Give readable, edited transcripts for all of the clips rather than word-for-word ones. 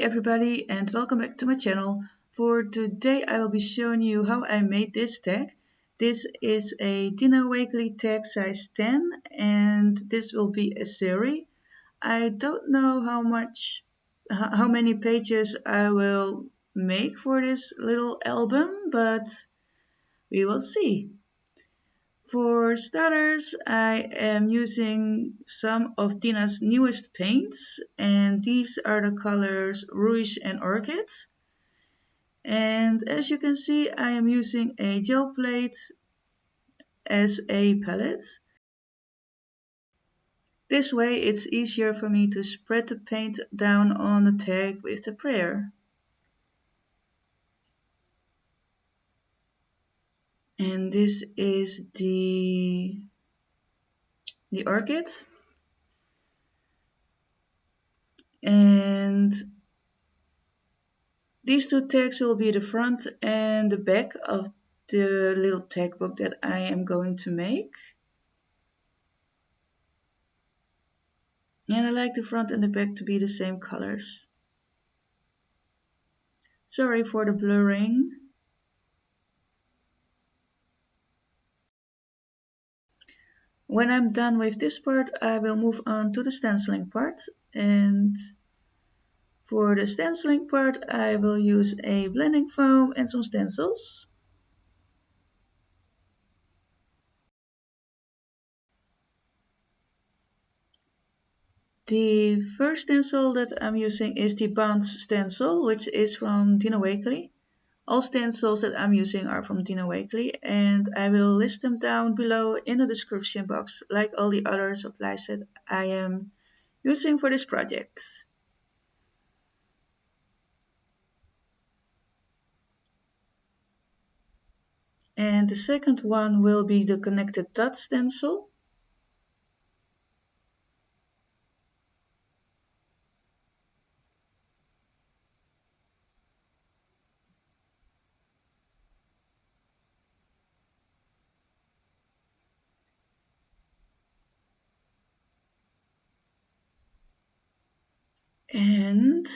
everybody and welcome back to my channel. For today I will be showing you how I made this tag. This is a Dina Wakley Tag size 10 and this will be a series. I don't know how many pages I will make for this little album, but we will see. For starters, I am using some of Dina's newest paints, and these are the colors Rouge and Orchid. And as you can see, I am using a gel plate as a palette. This way it's easier for me to spread the paint down on the tag with the brayer. And this is the orchid. And these two tags will be the front and the back of the little tag book that I am going to make. And I like the front and the back to be the same colors. Sorry for the blurring. When I'm done with this part, I will move on to the stenciling part. And for the stenciling part, I will use a blending foam and some stencils. The first stencil that I'm using is the Bounce stencil, which is from Dina Wakley. All stencils that I'm using are from Dina Wakley, and I will list them down below in the description box, like all the other supplies that I am using for this project. And the second one will be the Connected Dot stencil. And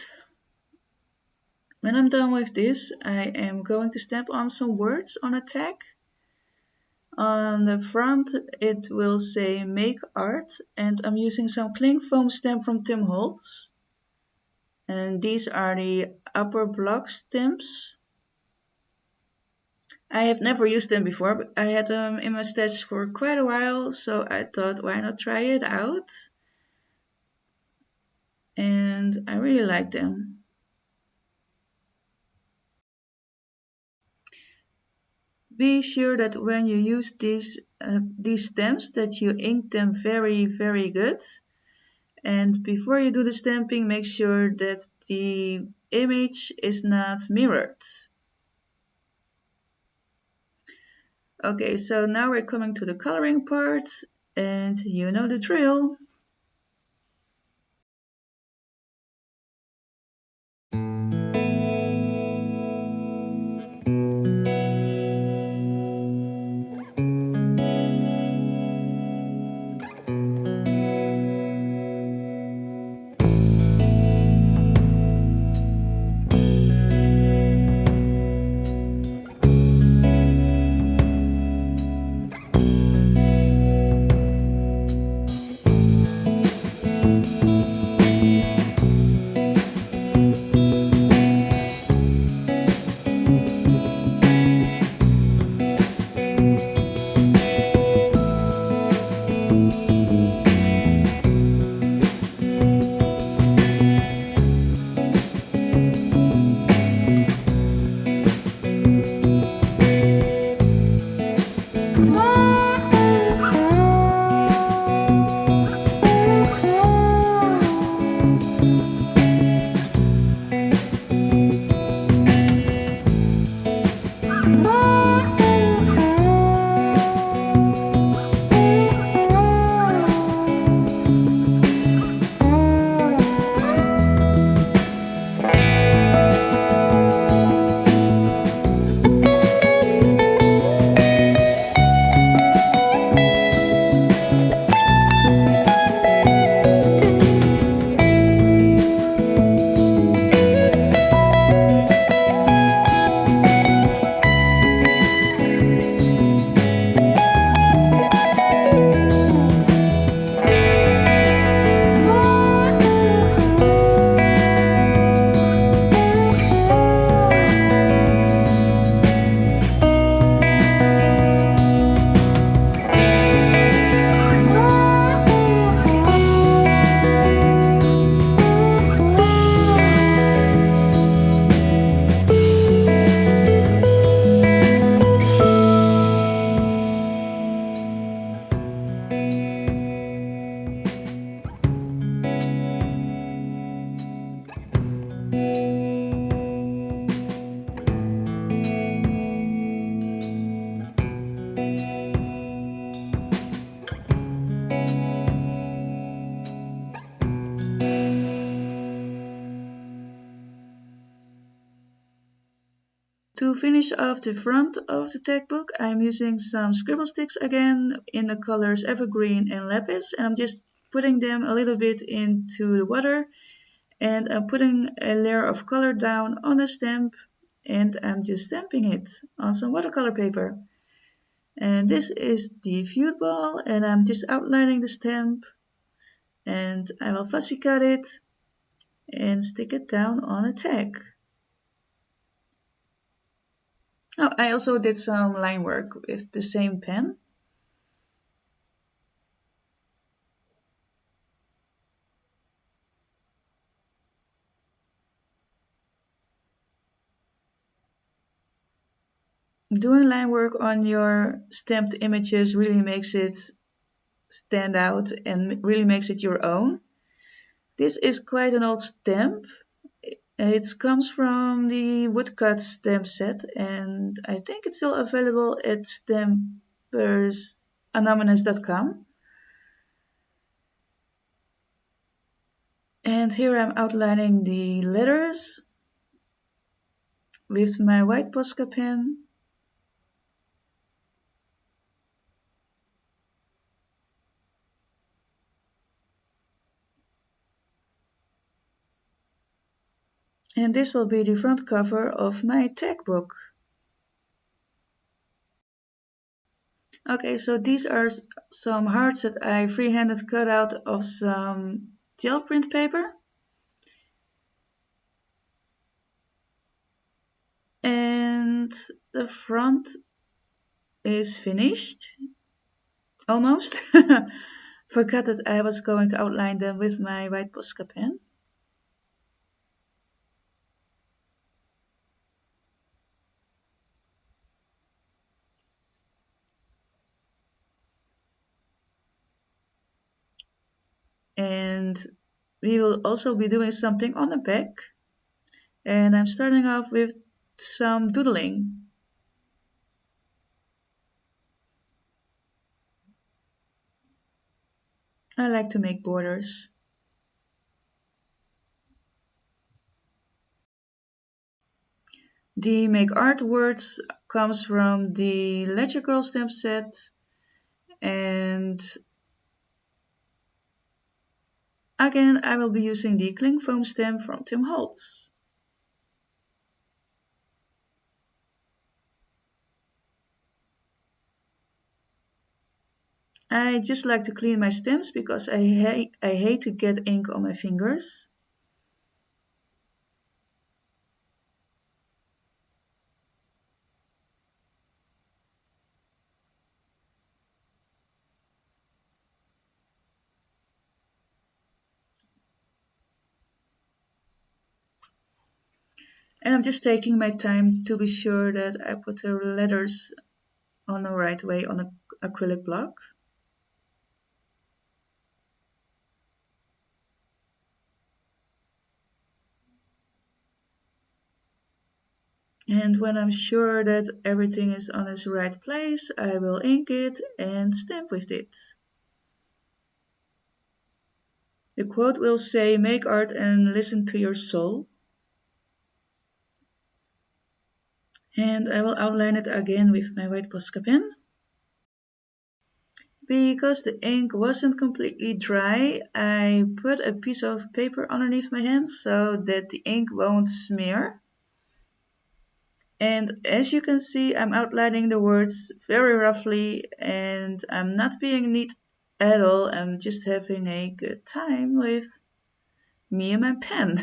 when I'm done with this, I am going to stamp on some words on a tag. On the front it will say Make Art, and I'm using some cling foam stamp from Holtz. And these are the upper block stamps. I have never used them before, but I had them in my stash for quite a while, so I thought why not try it out. And I really like them. Be sure that when you use these stamps that you ink them very good. And before you do the stamping, make sure that the image is not mirrored. Okay, so now we're coming to the coloring part, and you know the drill. To finish off the front of the tag book, I'm using some scribble sticks again in the colors Evergreen and Lapis, and I'm just putting them a little bit into the water, and I'm putting a layer of color down on the stamp, and I'm just stamping it on some watercolor paper. And this is the Fude ball, and I'm just outlining the stamp, and I will fussy cut it and stick it down on a tag. Oh, I also did some line work with the same pen. Doing line work on your stamped images really makes it stand out and really makes it your own. This is quite an old stamp. It comes from the Woodcuts stamp set, and I think it's still available at stampersanonymous.com. And here I'm outlining the letters with my white Posca pen. And this will be the front cover of my tag book. Okay, so these are some hearts that I freehanded cut out of some gel print paper. And the front is finished. Almost. Forgot that I was going to outline them with my white Posca pen. And we will also be doing something on the back. And I'm starting off with some doodling. I like to make borders. The Make Art words comes from the Ledger Girl stamp set, and again I will be using the cling foam stamp from Tim Holtz. I just like to clean my stamps because I hate to get ink on my fingers. And I'm just taking my time to be sure that I put the letters on the right way on an acrylic block. And when I'm sure that everything is on its right place, I will ink it and stamp with it. The quote will say, "Make art and listen to your soul." And I will outline it again with my white Posca pen. Because the ink wasn't completely dry, I put a piece of paper underneath my hand so that the ink won't smear. And as you can see, I'm outlining the words very roughly and I'm not being neat at all. I'm just having a good time with me and my pen.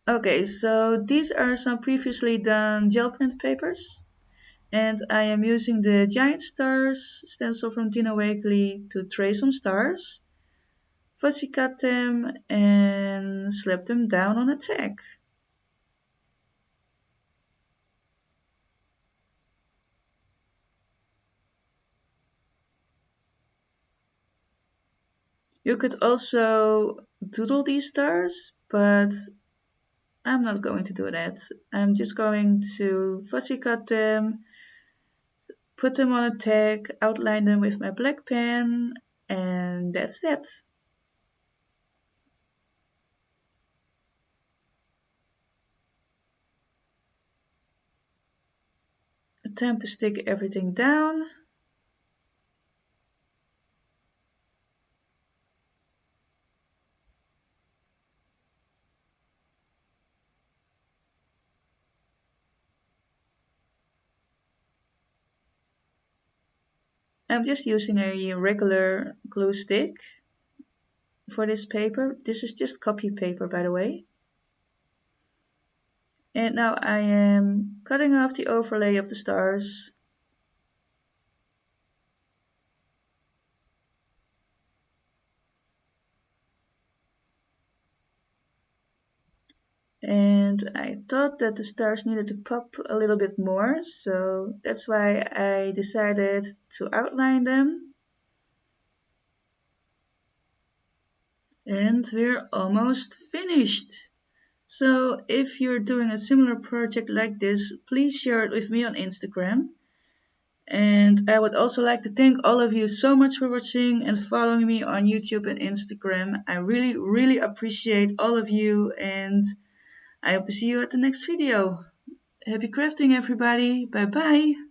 Okay, so these are some previously done gel print papers. And I am using the Giant Stars stencil from Dina Wakley to trace some stars, fussy cut them and slap them down on a tag. You could also doodle these stars, but I'm not going to do that. I'm just going to fussy cut them, put them on a tag, outline them with my black pen, and that's that. time to stick everything down. I'm just using a regular glue stick for this paper. This is just copy paper, by the way. And now I am cutting off the overlay of the stars. And I thought that the stars needed to pop a little bit more, so that's why I decided to outline them. And we're almost finished. So if you're doing a similar project like this, please share it with me on Instagram. And I would also like to thank all of you so much for watching and following me on YouTube and Instagram. I really appreciate all of you, and I hope to see you at the next video. Happy crafting, everybody. Bye bye.